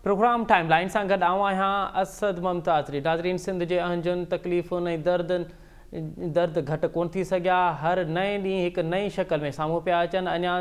Programme timeline से गड आऊं आहियां असद मुमताज़। नाज़रीन, सिंध के अहंजुन तकलीफ़ुनि दर्द घट कोन थी सघिया। हर नए ॾींहुं एक नई शक्ल में साम्हूं पिया अचनि। अञा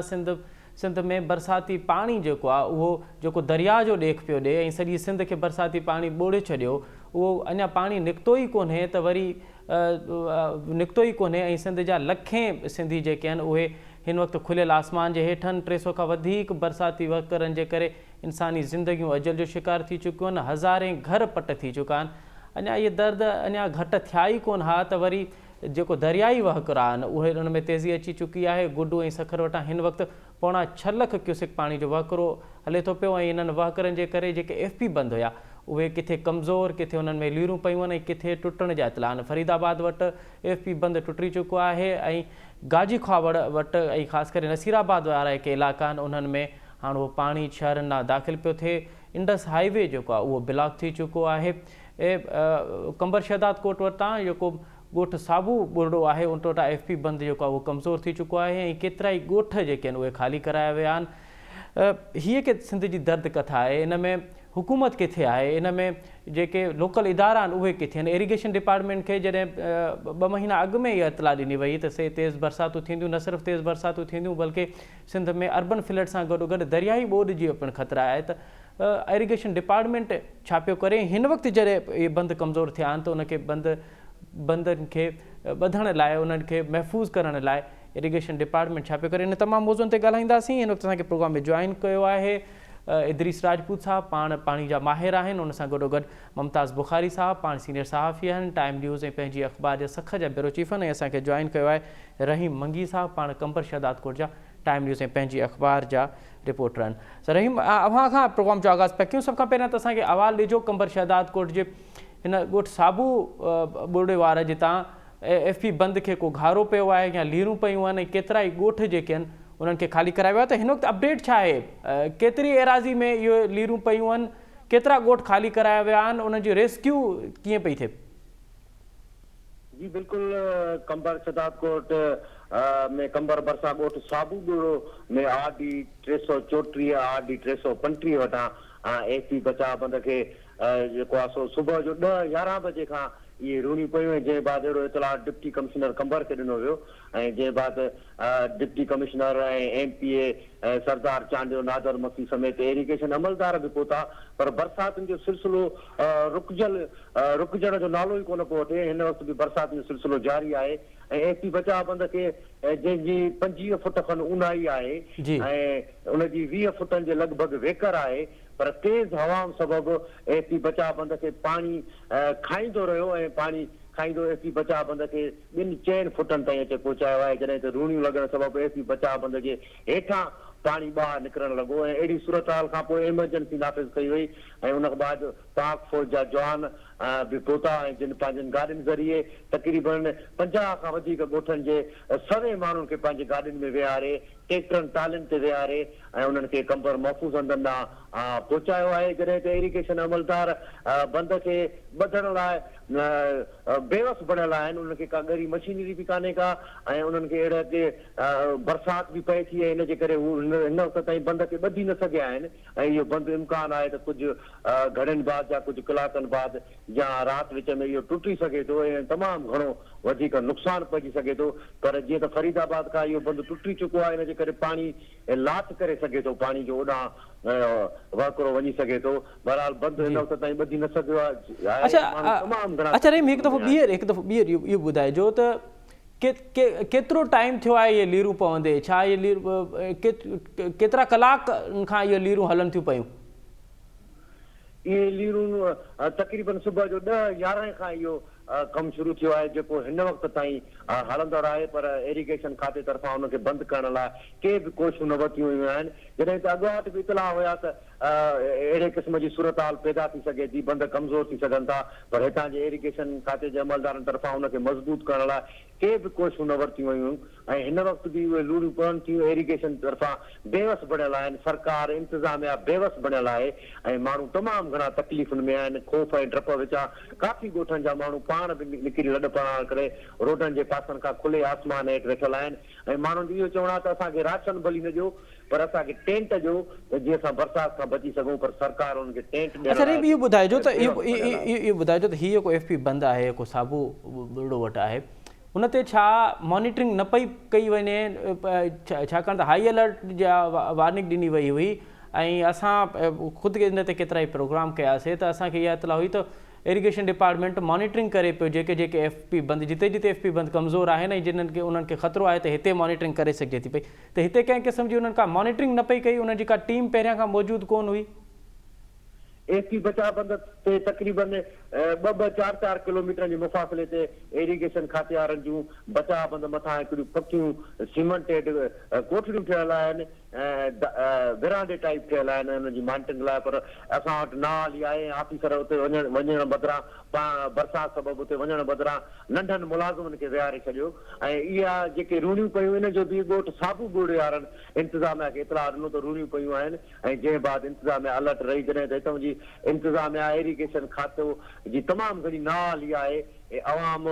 सिंध में बरसाती पानी जेको आहे उहो जेको दरिया जो ॾेख पियो ॾिए ऐं सॼी सिंध के बरसाती पानी ॿोड़े छॾियो। उहो अञा पानी निकितो ई कोन्हे त वरी निकितो ई कोन्हे। ऐं सिंध जा लखें सिंधी जेके आहिनि उहे हिन वक़्तु खुलियल आसमान जे हेठनि 300 खां वधीक बरसाती वकरनि जे करे इंसानी ज़िंदगियूं अजल जो शिकार थी चुकियूं आहिनि। हज़ारें घर पट थी चुका आहिनि। अञा इहे दर्द अञा घटि थिया ई कोन हा त वरी जेको दरियाई वहकिरा आहिनि उहे उन में तेज़ी अची चुकी आहे। गुडू ऐं सखर वटां हिन वक़्तु 6.25 लख क्यूसिक पाणी जो वहकिरो हले थो पियो। ऐं इन्हनि वहकिरनि जे करे जेके FP बंदि हुया उहे किथे कमज़ोर, किथे उन्हनि में लीरूं पयूं आहिनि ऐं किथे टुटण जा इतला आहिनि। फरीदाबाद वटि FP बंदि टुटी चुको आहे ऐं गाजी ख्वाबड़ वटि ऐं ख़ासि करे नसीराबाद वारा जेके इलाइक़ा आहिनि उन्हनि में हाणे उहो पाणी शहरनि ॾांहुं दाख़िल पियो थिए। इंडस हाईवे जेको आहे उहो ब्लॉक थी चुको आहे। ऐं कंबर शहदाद कोट वटां जेको ॻोठ साबू ॿुरड़ो आहे उन वटां FP बंदि जेको आहे उहो कमज़ोर थी चुको आहे ऐं केतिरा ई ॻोठ जेके आहिनि उहे ख़ाली कराया विया आहिनि। हीअ के सिंध जी दर्द कथा आहे। इन में हुकूमत किथे आहे? इन में जेके लोकल इदारा आहिनि उहे किथे आहिनि? इरिगेशन डिपार्टमेंट खे जॾहिं 2 महीना अॻु में इहा इतला ॾिनी वई त से तेज़ बरसातूं थींदियूं, न सिर्फ़ु तेज़ बरसातूं थींदियूं बल्कि सिंध में अर्बन फ्लड सां गॾोगॾु दरियाई ॿोॾि जी पिणु ख़तरा आहे। त इरिगेशन डिपार्टमेंट छा पियो करे? हिन वक़्तु जॾहिं इहे बंदि कमज़ोर थिया आहिनि त उनखे बंदनि खे ॿधण लाइ, उन्हनि खे महफ़ूज़ करण लाइ इरिगेशन डिपार्टमेंट छा पियो करे? इन तमामु मौज़ुअनि ते ॻाल्हाईंदासीं। हिन वक़्तु असांखे प्रोग्राम में जॉइन कयो आहे इदरीस राजपूत साहब, पाणी जा माहिर आहिनि। उन सां गॾोगॾु मुमताज़ बुखारी साहब, पाण सीनियर सहाफ़ी आहिनि, टाइम न्यूज़ ऐं पंहिंजी अख़बार जे सख जा ब्यूरो चीफ आहिनि। ऐं असांखे जॉइन कयो आहे रहीम मंगी साहब, पाण कंबर शहदाद कोट जा टाइम न्यूज़ ऐं पंहिंजी अख़बार जा रिपोर्टर आहिनि। सर रहीम, अव्हां खां प्रोग्राम जो आगाज़ पिया कयूं। सभ खां पहिरियों त असांखे अहवालु ॾिजो कंबर शहदाद कोट जे हिन ॻोठ साबू ॿुरड़े वारे जितां FP बंदि खे को घारो पियो आहे या लीरूं पयूं आहिनि ऐं केतिरा ई ॻोठ जेके आहिनि उन्हनि खे ख़ाली करायो आहे। त हिन वक़्तु अपडेट छा आहे? केतिरी एराज़ी में इहो लीरूं पयूं आहिनि? केतिरा ॻोठ ख़ाली कराया विया आहिनि? उन्हनि जी रेस्क्यू कीअं पई थिए? जी बिल्कुलु, कंबर शहदाद कोट में कंबर बरसा ॻोठ साबू ॿुरड़ो में RD 334 RD 335 वटां FP बचाव बंद खे जेको आहे सो सुबुह जो 10-11 बजे खां इहे रूणियूं पयूं ऐं जंहिं बाद अहिड़ो इतला डिप्टी कमिश्नर कंबर खे ॾिनो वियो ऐं जंहिं बाद डिप्टी कमिश्नर ऐं MPA सरदार चांडियो नादर मसी समेत इरिगेशन अमलदार बि पहुता। पर बरसातुनि जो सिलसिलो रुकजण जो नालो ई कोन पियो वठे। हिन वक़्तु बि बरसाति जो सिलसिलो जारी आहे ऐं FP बचाव बंद खे जंहिंजी 25 फुट खनि ऊंधाई आहे ऐं उनजी 20 फुटनि जे लॻभॻि वेकर आहे। पर तेज़ हवाउनि सबबु FP बचाव बंद खे पाणी खाईंदो रहियो ऐं पाणी खाईंदो FP बचाव बंद खे 2-4 फुटनि ताईं अचे पहुचायो आहे। जॾहिं त रूणियूं लॻण सबबु FP बचाव बंद जे हेठां पाणी ॿाहिरि निकिरणु लॻो ऐं अहिड़ी सूरत हाल खां पोइ एमरजेंसी नाफ़िज़ कई वई ऐं उन खां बाद पाक फ़ौज जा जवान बि पहुता ऐं जिन पंहिंजनि गाॾियुनि ज़रिए तक़रीबन 50 खां वधीक ॻोठनि जे 100 माण्हुनि खे पंहिंजे गाॾियुनि में विहारे, ट्रैक्टरनि टालियुनि ते विहारे ऐं उन्हनि खे कंबर महफ़ूज़ हंधनि ॾांहुं पहुचायो आहे। जॾहिं त इरिगेशन अमलदार बंद खे ॿधण लाइ बेवस बणियल आहिनि। उन्हनि खे का ॻरी मशीनरी बि कान्हे का ऐं उन्हनि खे अहिड़ा के बरसाति बि पए थी ऐं हिन जे करे हू हिन वक़्त ताईं बंद खे ॿधी न सघिया आहिनि ऐं इहो बंदि इम्कान आहे त कुझु घड़ियुनि बाद या कुझु कलाकनि बाद या राति विच में इहो टुटी सघे थो ऐं तमामु घणो वधीक नुक़सानु पइजी सघे थो। पर जीअं त फरीदाबाद खां इहो बंदि टुटी चुको आहे, इन जे करे पाणी लाच करे सघे थो, पाणी जो ओॾां वहकिरो वञी सघे थो। बहरहाल बंदि हिन वक़्त ताईं ॿधी न सघियो आहे। अच्छा रहीम, हिकु दफ़ो ॿीहर इहो ॿुधाइजो त केतिरो टाइम थियो आहे इहे लीरूं पवंदे? छा इहे केतिरा कलाक खां इहे लीरूं हलनि थियूं पयूं? इहे लीरूं तक़रीबन सुबुह जो 10-11 खां इहो कमु शुरू थियो आहे जेको हिन वक़्त ताईं हलंदड़ आहे। पर इरिगेशन खाते तरफ़ां उनखे बंदि करण लाइ के बि कोशिशूं न वरितियूं वयूं आहिनि। जॾहिं त अॻुवाट बि इतला हुया त अहिड़े क़िस्म जी सूरत हाल पैदा थी सघे थी, बंदि कमज़ोर थी सघनि था। पर हितां जे इरिगेशन खाते जे अमलदारनि तरफ़ां उनखे मज़बूत करण लाइ के बि कोशिशूं न वरितियूं वयूं ऐं हिन वक़्तु बि उहे लूड़ियूं पवनि थियूं। इरिगेशन तरफ़ां बेवस बणियल आहिनि, सरकार इंतिज़ामिया बेवस बणियल आहे ऐं माण्हू तमामु घणा तकलीफ़ुनि में आहिनि। खौफ़ ऐं डप विचां काफ़ी ॻोठनि जा माण्हू पाण बि निकिरी लॾ पढ़ण करे रोडनि जे पासनि खां खुले आसमान हेठि वेठल आहिनि ऐं माण्हुनि जो इहो चवणु आहे त असांखे राशन भली न ॾियो, पर असांखे टेंट जो जीअं असां बरसाति खां बची सघूं, पर सरकार उनखे टेंट अच्छा रीम इहो ॿुधाइजो त इहो ॿुधाइजो त हीअ जेको FP बंदि आहे जेको साबू ॿुड़ो वटि आहे उन ते छा मॉनिटरिंग न पई कई वञे छाकाणि त हाई अलर्ट जा वार्निंग ॾिनी वई हुई ऐं असां ख़ुदि इन ते केतिरा ई प्रोग्राम कयासीं त असांखे इहा इतला हुई त इरिगेशन डिपार्टमेंट मॉनिटरिंग करे पियो जेके जेके FP बंदि जिते जिते FP बंदि कमज़ोर आहिनि ऐं जिन्हनि खे उन्हनि खे ख़तरो आहे त हिते मॉनिटरिंग करे सघिजे थी पई त हिते कंहिं क़िस्म जी उन्हनि का मॉनिटरिंग न पई कई, उन्हनि जी का टीम पहिरियां खां मौजूदु कोन हुई? FP बचाव बंद ते तक़रीबन 2-4 किलोमीटर जे मुफ़ासिले ते इरिगेशन खाते वारनि जूं बचाव बंद मथां हिकिड़ियूं पकियूं सीमेंटेड कोठरियूं ठहियल आहिनि, विरांडे टाइप ठहियल आहिनि हुनजी मॉनिटरिंग लाइ। पर असां वटि न हली आहे, ऑफिसर उते वञण बदिरां बरसाति सबबु उते वञण बदिरां नंढनि मुलाज़िमनि खे विहारे छॾियो। ऐं इहा जेके रूणियूं पयूं इन जो बि ॻोठ साबू ॻोड़े वारनि इंतिज़ामिया खे इतला ॾिनो त रूणियूं पयूं आहिनि ऐं जंहिं बाद इंतिज़ामिया अलर्ट रही जॾहिं त हितां जी इंतिज़ामिया इरिगेशन खातो जी तमामु घणी न हली आहे। अवाम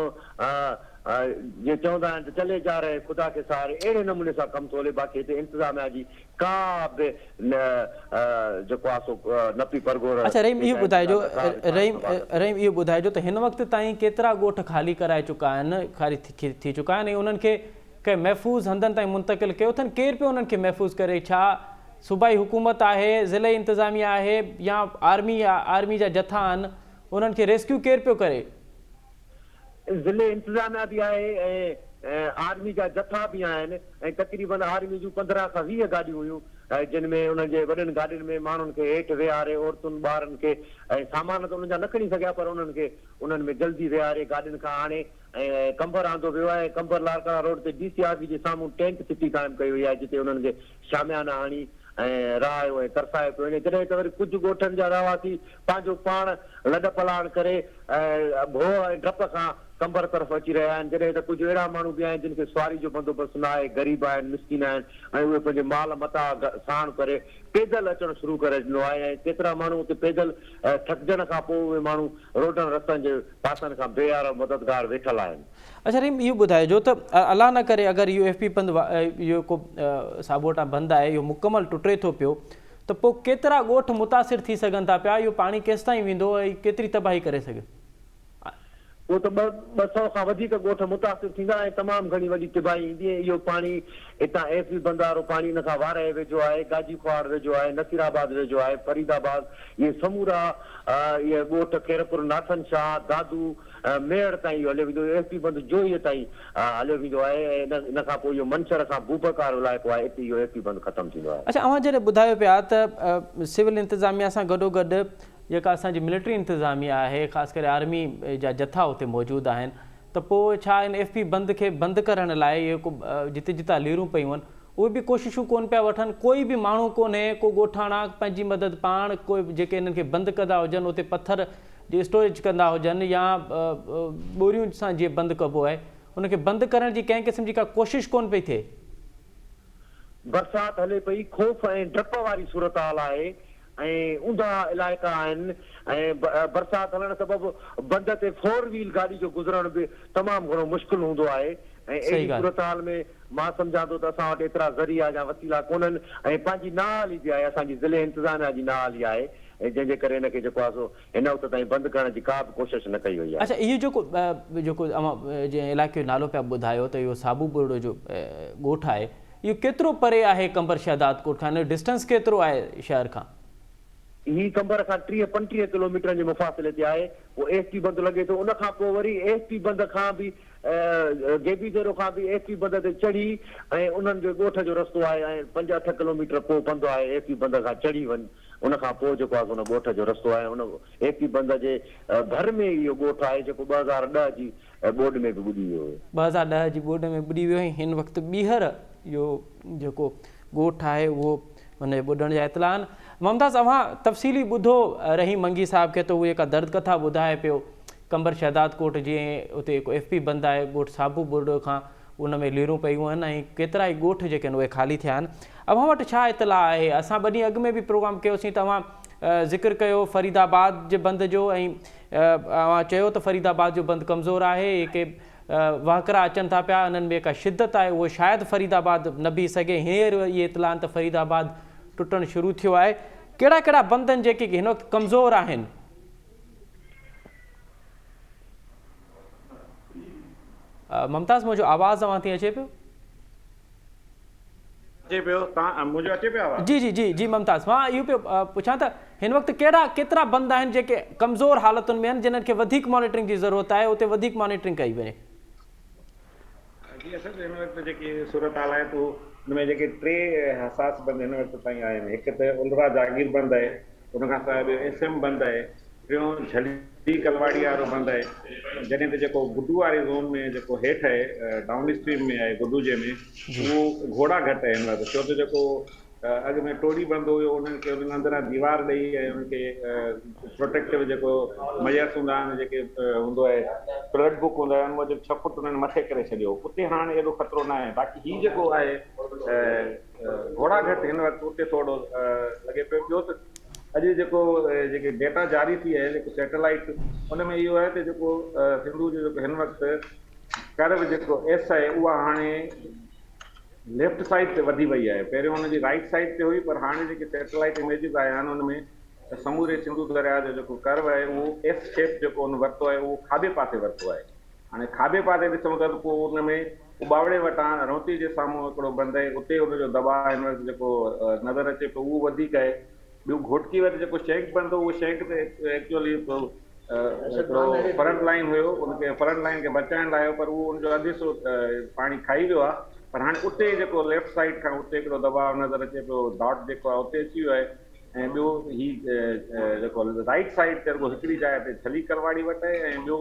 जे चवंदा आहिनि त चले जा रहे ख़ुदा के सहारे अहिड़े नमूने सां कमु थो हले। बाक़ी हिते इंतिज़ामिया जी का बि जेको आहे सो न पई परगोर। अच्छा रहीम इहो ॿुधाइजो रहीम इहो ॿुधाइजो त हिन वक़्तु ताईं केतिरा ॻोठ ख़ाली कराए चुका आहिनि, ख़ाली थी चुका आहिनि ऐं उन्हनि खे कंहिं महफ़ूज़ हंधनि ताईं मुंतक़िल कयो अथनि? केरु पियो उन्हनि खे महफ़ूज़ करे? छा सूबाई हुकूमत आहे, ज़िले इंतिज़ामिया आहे या आर्मी जा जथा आहिनि? उन्हनि खे रेस्क्यू केरु पियो करे? ज़िले इंतिज़ामिया बि आहे ऐं आर्मी जा जथा बि आहिनि ऐं तक़रीबन आर्मी जूं 15 खां 20 गाॾियूं हुयूं जिन में उन्हनि जे वॾनि गाॾियुनि में माण्हुनि खे हेठि विहारे औरतुनि ॿारनि खे ऐं सामान त उन्हनि जा न खणी सघिया पर उन्हनि में जल्दी विहारे गाॾियुनि खां आणे ऐं कंबर आंदो वियो आहे। कंबर लारकाना रोड ते DCRB जे साम्हूं टेंट सिटी क़ाइमु कई वई आहे जिते उन्हनि खे शामियाना हणी ऐं रहायो ऐं तरसायो पियो वञे। जॾहिं त वरी कुझु ॻोठनि जा रहवासी पंहिंजो पाण लॾ पलाण करे भोह ऐं डप खां कंबर तरफ़ अची रहिया आहिनि, जॾहिं त कुझु अहिड़ा माण्हू बि आहिनि जिन खे सवारी जो बंदोबस्तु न आहे, ग़रीब आहिनि, मिसकिन आहिनि ऐं उहे पंहिंजे माल मथां साण करे पैदल अचणु शुरू करे ॾिनो आहे। ऐं केतिरा माण्हू उते पैदल थकिजण खां पोइ उहे माण्हू रोडनि रस्तनि जे पासनि खां बेयार मददगार वेठल आहिनि। अच्छा रीम इहो ॿुधाइजो त अलाह न करे अगरि इहो FP बंदि इहो को साबोटा बंदि आहे इहो मुकमल टुटे थो पियो त पोइ केतिरा ॻोठ मुतासिर थी सघनि था पिया? इहो पाणी केसि ताईं वेंदो ऐं केतिरी तबाही करे सघे? उहो त 200 खां वधीक ॻोठ मुतासिर थींदा ऐं तमामु घणी वॾी तबाही ईंदी आहे। इहो पाणी हितां FP बंदि वारो पाणी हिन खां वारे वेझो आहे, गाजी खुआड़ वेझो आहे, नसीराबाद वेझो आहे, फरीदाबाद, इहे समूरा इहे ॻोठ खेरपुर, नाथन शाह, दादू, मेड़ ताईं इहो हलियो वेंदो। FP बंदि जोईअ ताईं हलियो वेंदो आहे ऐं इन खां पोइ इहो मंछर खां बूबकार इलाइक़ो आहे, हिते इहो FP बंदि ख़तमु थींदो आहे। अच्छा अवां जॾहिं ॿुधायो पिया त सिविल इंतिज़ामिया सां गॾोगॾु जेका असांजी मिलिट्री इंतिज़ामिया आहे ख़ासि करे आर्मी जा जथा उते मौजूदु आहिनि त पोइ छा इन FP बंदि खे बंदि करण लाइ इहे को जिते जितां लीरूं पयूं आहिनि उहे बि कोशिशूं कोन पिया वठनि? कोई बि माण्हू कोन्हे, को ॻोठाणा पंहिंजी मदद पाण, कोई जेके इन्हनि खे बंदि कंदा हुजनि उते पथर जी स्टोरेज कंदा हुजनि या ॿोरियूं सां जीअं बंदि कबो आहे उनखे बंदि करण जी कंहिं क़िस्म जी का कोशिशि कोन पई थिए? बरसाति हले पई, खौफ़ ऐं डप वारी सूरत हाल आहे ऐं ऊंधा इलाइक़ा आहिनि ऐं बरसाति हलण सबबु बंद ते 4 व्हील गाॾी जो गुज़रणु बि तमामु घणो मुश्किल हूंदो आहे। ऐं अहिड़ी सूरत हाल में मां सम्झां थो त असां वटि एतिरा ज़रिया या वसीला कोन्हनि ऐं पंहिंजी नाहाली बि आहे, असांजी ज़िले इंतिज़ामिया जी नाहाली आहे ऐं जंहिंजे करे हिनखे जेको आहे सो हिन वक़्त ताईं बंदि करण जी का बि कोशिशि न कई वई आहे। अच्छा इहो जेको अवां जंहिं इलाइक़े जो नालो पिया ॿुधायो त इहो साबू ॿोड़ो जो ॻोठ आहे इहो केतिरो परे आहे कंबर शहदाद कोट खां? डिस्टेंस केतिरो आहे शहर खां? ही कंबर खां 30-35 किलोमीटर जे मुफ़ासिले ते आहे। पोइ FP बंदि लॻे थो, उन खां पोइ वरी FP बंदि खां बि गेबीदेरो खां बि FP बंदि ते चढ़ी ऐं उन्हनि जो ॻोठ जो रस्तो आहे ऐं 5-8 किलोमीटर पोइ पंधु आहे FP बंदि खां चढ़ी वञ, उन खां पोइ जेको आहे उन ॻोठ जो रस्तो आहे। उन FP बंदि जे घर में इहो ॻोठ आहे जेको 2010 जी ॿोॾि में बि ॿुॾी वियो हुयो। 2010 जी ॿोॾि में ॿुॾी वियो ऐं हिन वक़्तु ॿीहर इहो जेको ॻोठ आहे उहो हुन ॿुॾण जा इतला आहिनि। मुमताज़ अवां तफ़सीली ॿुधो रहीम मंगी साहिब खे त उहे का दर्द कथा ॿुधाए पियो कंबर शहदाद कोट जीअं उते हिकु FP बंदि आहे ॻोठ साबू ॿोॾो खां, उन में लीरूं पयूं आहिनि ऐं केतिरा ई ॻोठ जेके आहिनि उहे ख़ाली थिया आहिनि। अवां वटि छा इतला आहे? असां 2 ॾींहं अॻु में बि प्रोग्राम कयोसीं त अवां ज़िक्र कयो फरीदाबाद जे बंदि जो ऐं अवां चयो त फरीदाबाद जो बंदि कमज़ोर आहे, के वाकरा अचनि था पिया, उन्हनि में का शिदत आहे उहो शायदि फरीदाबाद न बीह सघे। हींअर इहे इतला आहिनि त फरीदाबाद टुटणु शुरू थियो आहे। कहिड़ा कहिड़ा बंद आहिनि जेके हिन वक़्तु कमज़ोर आहिनि? मुमताज़, मुंहिंजो आवाज़ तव्हां थी अचे पियो? जी जी जी जी मुमताज़, मां इहो पियो पुछां त हिन वक़्तु केतिरा बंद आहिनि जेके कमज़ोर हालतुनि में आहिनि, जिन्हनि खे वधीक मॉनिटरिंग जी ज़रूरत आहे, उते वधीक मॉनिटरिंग कई वञे? जी असल हिन वक़्तु जेकी सूरत हाल आहे त हुनमें जेके 3 हसास बंद हिन वक़्तु ताईं आहिनि। हिकु त उलरा जागीर बंद आहे, उनखां सवाइ ॿियो SM बंद आहे, टियों झली कलवाड़ी वारो बंद आहे। जॾहिं त जेको गुडू वारे ज़ोन में जेको हेठि आहे डाउन स्ट्रीम में आहे गुडू जे में, उहो घोड़ा घटि आहे हिन वक़्तु। छो त जेको अॻु में टोड़ी बंदि हुयो, उन्हनि खे उन्हनि अंदरां दीवार ॾेई ऐं उनखे प्रोटेक्टिव जेको मयस हूंदा आहिनि, जेके हूंदो आहे फ्लड बुक हूंदा आहिनि, उहो 6 फुट उन्हनि मथे करे छॾियो। उते हाणे एॾो ख़तरो न आहे। बाक़ी हीउ जेको आहे घोड़ा घटि हिन वक़्तु उते थोरो लॻे पियो। ॿियो त अॼु जेके डेटा जारी थी आहे जेको सैटेलाइट, उन में इहो आहे त जेको सिंधु जो जेको हिन वक़्तु कर्व जेको S आहे, उहा हाणे लेफ्ट साइड ते वधी वई आहे। पहिरियों हुनजी राइट साइड ते हुई, पर हाणे जेके सैटेलाइट इमेजिस आया आहिनि उनमें समूरे सिंधु दरिया जो जेको कर्व आहे उहो S शेप जेको उन वरितो आहे, उहो खाॿे पासे वरितो आहे। हाणे खाॿे पासे ॾिसूं त पोइ उनमें उबावड़े वटां रौती जे साम्हूं हिकिड़ो बंदि आहे, उते उनजो दबाउ हिन वक़्तु जेको नज़र अचे पियो उहो वधीक आहे। ॿियो घोटकी वटि जेको शेंक बंदि हो, उहो शेंक ते एक्चुअली हिकिड़ो फ्रंट लाइन हुयो, उनखे फ्रंट लाइन खे बचाइण लाइ, पर उहो उनजो अधु हिसो पाणी खाई वियो आहे। पर हाणे उते जेको लेफ्ट साइड खां उते हिकिड़ो दबाव नज़र अचे पियो, डॉट जेको आहे उते अची वियो आहे। ऐं ॿियो हीउ जेको राइट साइड ते रुॻो हिकिड़ी जाइ ते झली कलवाड़ी वटि आहे, ऐं ॿियो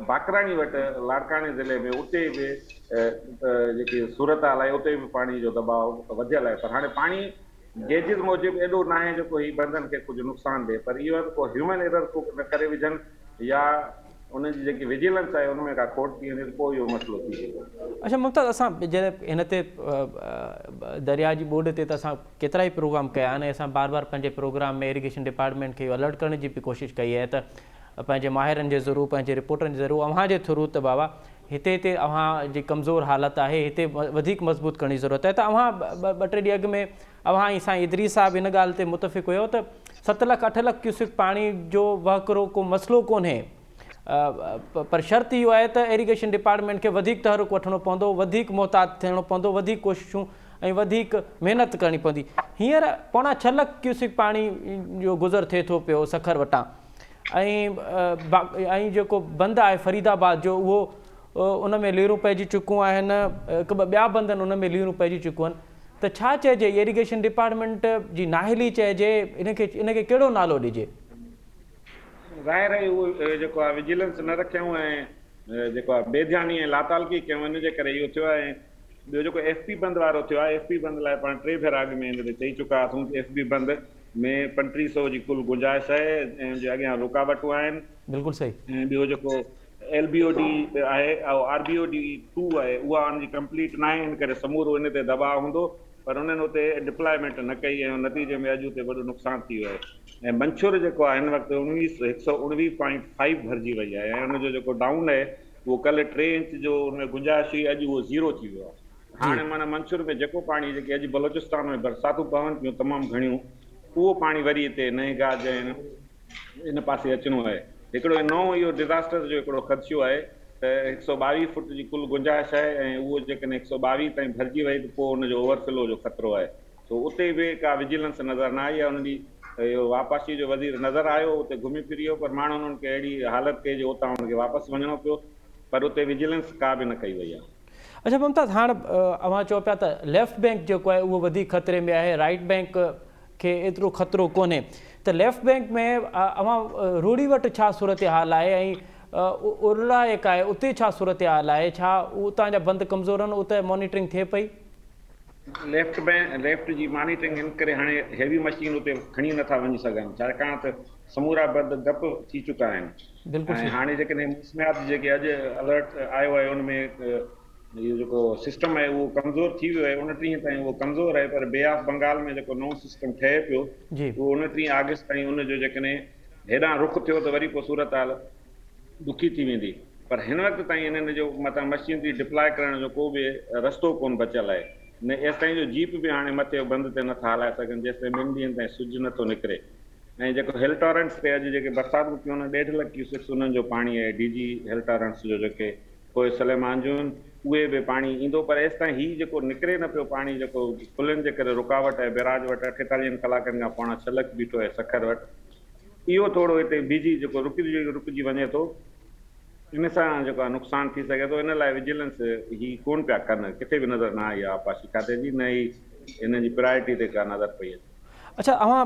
बाकराणी वटि लाड़काणे ज़िले में उते बि जेकी सूरत हाल आहे उते बि पाणी जो दबाव वधियल आहे। पर हाणे पाणी गेजिस मूजिबि एॾो न आहे जेको हीउ बंदनि खे कुझु नुक़सानु ॾिए। पर इहो आहे को ह्यूमन एरर को न करे विझनि, या उनजी जेकी विजिलेंस आहे उनमें का खोट थी वञे, पोइ इहो मसइलो थी वेंदो। अच्छा मुमताज़, असां जॾहिं हिन ते दरिया जी ॿोॾि ते त असां केतिरा ई प्रोग्राम कया आहिनि। असां बार बार पंहिंजे प्रोग्राम में इरिगेशन डिपार्टमेंट खे अलर्ट करण जी बि कोशिशि कई आहे त पंहिंजे माहिरनि जे ज़रूरु, पंहिंजे रिपोर्टनि जे ज़रूरु अव्हां जे थ्रू त बाबा हिते अव्हां जी कमज़ोर हालत आहे, हिते वधीक मज़बूत करणी ज़रूरत आहे। त अव्हां 2-3 ॾींहं अॻु में अव्हां ऐं साईं इदरीस साहिब हिन ॻाल्हि ते मुतफ़िक़ हुयो त 7 लाख 8 लाख क्यूसिक पाणी जो वहकिरो को मसइलो कोन्हे, पर शर्त इहो आहे त इरिगेशन डिपार्टमेंट खे वधीक तहरुक वठिणो पवंदो, वधीक मुहतात थियणो पवंदो, वधीक कोशिशूं ऐं वधीक महिनत करणी पवंदी। हींअर 6.25 लाख क्यूसिक पाणी जो गुज़र थिए थो पियो सखर वटां, ऐं जेको बंदि आहे फरीदाबाद जो उहो उन में लीरूं पइजी चुकियूं आहिनि, हिकु ॿिया बंद आहिनि उन में लीरूं पइजी चुकियूं आहिनि। त छा चइजे, इरिगेशन डिपार्टमेंट जी नाहिली चइजे, इनखे कहिड़ो नालो ॾिजे? ज़ाहिर आहे उहो जेको आहे विजिलेंस न रखियऊं ऐं जेको आहे बेध्यानी ऐं लातालगी कयूं, इनजे करे इहो थियो आहे। ॿियो जेको FP बंदि वारो थियो आहे, FP बंदि लाइ पाण 3 भेरा अॻु में हिन ते चई चुका हुआसीं। FP बंदि में 3500 जी कुल गुंजाइश आहे ऐं जे अॻियां रुकावटूं आहिनि। बिल्कुलु सही। ऐं ॿियो जेको LBOD आहे ऐं RBOD 2 आहे, उहा उनजी कंप्लीट न आहे, हिन करे समूरो इन ते दबाव हूंदो, पर उन्हनि उते डिप्लॉयमेंट न कई ऐं नतीजे में अॼु उते वॾो नुक़सानु थी वियो आहे। ऐं मंछूर जेको आहे हिन वक़्तु 119.5 भरिजी वई आहे, ऐं उनजो जेको डाउन आहे उहो कल्ह 3 इंच जो उनमें गुंजाइश हुई, अॼु उहो 0 थी वियो आहे। हाणे माना मंछूर में जेको पाणी जेके अॼु बलोचिस्तान में बरसातूं पवनि पियूं तमामु घणियूं, उहो पाणी वरी हिते नए गाज ऐं इन पासे अचिणो आहे। हिकिड़ो नओं इहो डिज़ास्टर जो हिकिड़ो ख़दशो आहे त 122 फुट जी कुल गुंजाइश आहे, ऐं उहो जेकॾहिं 122 ताईं भरिजी वई त पोइ हुनजो ओवरफ्लो जो ख़तरो आहे। तो उते बि का विजिलेंस नज़र न आई आहे। उन ॾींहुं इहो वापासी जो वज़ीर नज़र आयो, उते घुमी फिरी वियो, पर माण्हुनि उन्हनि खे अहिड़ी हालत कई जो उतां उनखे वापसि वञिणो पियो, पर उते विजिलेंस का बि न कई वई आहे। अच्छा मुमताज़, हाणे अव्हां चओ पिया त लेफ्ट बैंक जेको आहे उहो वधीक ख़तरे में आहे, राइट बैंक खे एतिरो ख़तरो कोन्हे। त लेफ्ट बैंक में अव्हां रूड़ी वटि छा सूरत हाल आहे, ऐं उरला जेका आहे उते छा सूरत हाल आहे? छा उतां जा बंदि कमज़ोर आहिनि, उते मॉनिटरिंग थिए पई? लेफ्ट जी मॉनिटरिंग हिन करे हाणे हेवी मशीन उते खणी नथा वञी सघनि, छाकाणि त समूरा बंदि डप थी चुका आहिनि। ऐं हाणे जेकॾहिं मौसमियात जेके अॼु अलर्ट आयो आहे उनमें इहो जेको सिस्टम आहे उहो कमज़ोर थी वियो आहे। 29 ताईं उहो कमज़ोर आहे, पर बे ऑफ बंगाल में जेको नओं सिस्टम ठहे पियो उहो 29 अगस्त ताईं उनजो जेकॾहिं हेॾां रुख थियो त वरी पोइ सूरत हाल ॾुखी थी वेंदी। पर हिन वक़्तु ताईं इन्हनि जो मथां मशीनरी डिप्लॉय करण जो को बि रस्तो कोन बचियल आहे न एसि ताईं जो जीप बि हाणे मथे बंदि ते नथा हलाए सघनि जेसिताईं 2 ॾींहंनि ताईं सिजु नथो निकिरे। ऐं जेको हिल टॉरेंट्स ते अॼु जेके बरसाति थियूं आहिनि 1.5 लख क्यूसेक्स उन्हनि जो पाणी आहे DG हिल टॉरेंट्स जो जेके कोई सलेमान जूं उहे बि पाणी ईंदो पर एसि ताईं हीउ जेको निकिरे न पियो पाणी जेको पुलनि जे करे रुकावट आहे बैराज वटि 48 कलाकनि खां पोणा 6 लख बीठो आहे सखर वटि इहो थोरो हिते बीजी जेको रुकिजी वञे थो इन सां जेको नुक़सानु थी सघे थो। इन लाइ विजिलेंस ही कोन पिया कनि किथे बि नज़र न आई आहे आपाशी खाते जी न ई इन जी प्रायोरिटी ते का नज़र पई अचे। अच्छा अवां